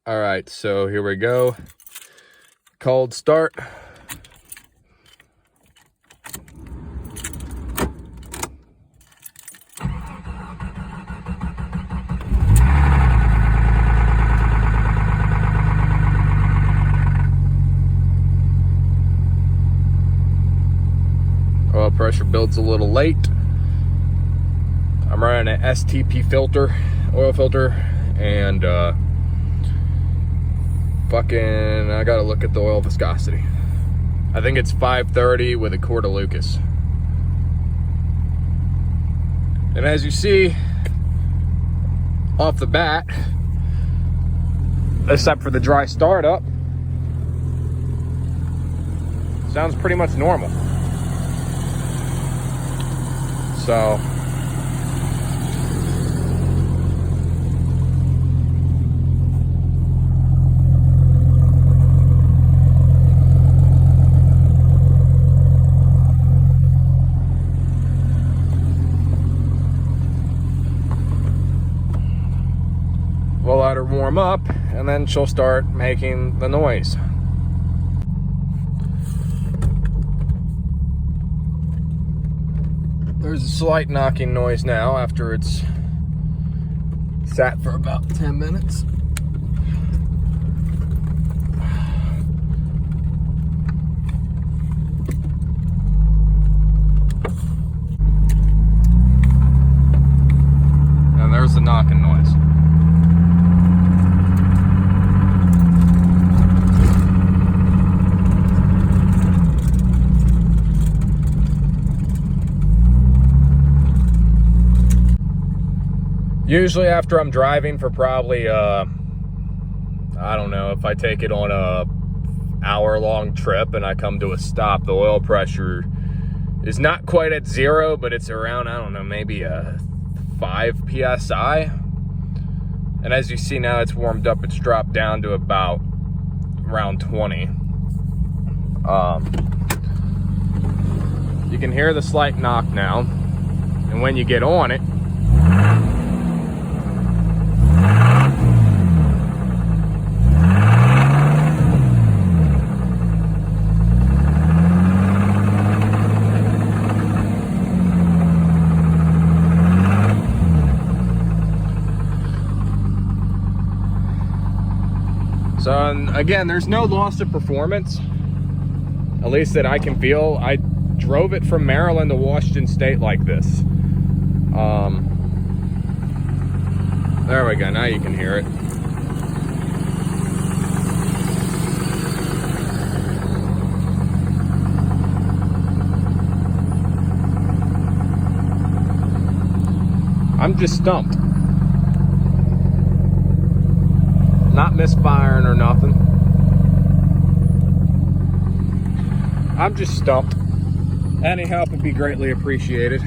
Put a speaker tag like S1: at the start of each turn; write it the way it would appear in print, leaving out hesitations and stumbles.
S1: All right, so here we go. Cold start. Oil pressure builds a little late. I'm running an STP filter, oil filter, and I gotta look at the oil viscosity. I think it's 530 with a quart of Lucas. And as you see off the bat, except for the dry startup, sounds pretty much normal. So we'll let her warm up, and then she'll start making the noise. There's a slight knocking noise now after it's sat for about 10 minutes. And there's the knocking noise. Usually after I'm driving for probably, I don't know, if I take it on a hour-long trip and I come to a stop, the oil pressure is not quite at 0, but it's around, I don't know, maybe a 5 PSI. And as you see now, it's warmed up. It's dropped down to about around 20. You can hear the slight knock now. And when you get on it, so again, there's no loss of performance, at least that I can feel. I drove it from Maryland to Washington State like this. There we go, now you can hear it. I'm just stumped. Not misfiring or nothing. I'm just stumped. Any help would be greatly appreciated.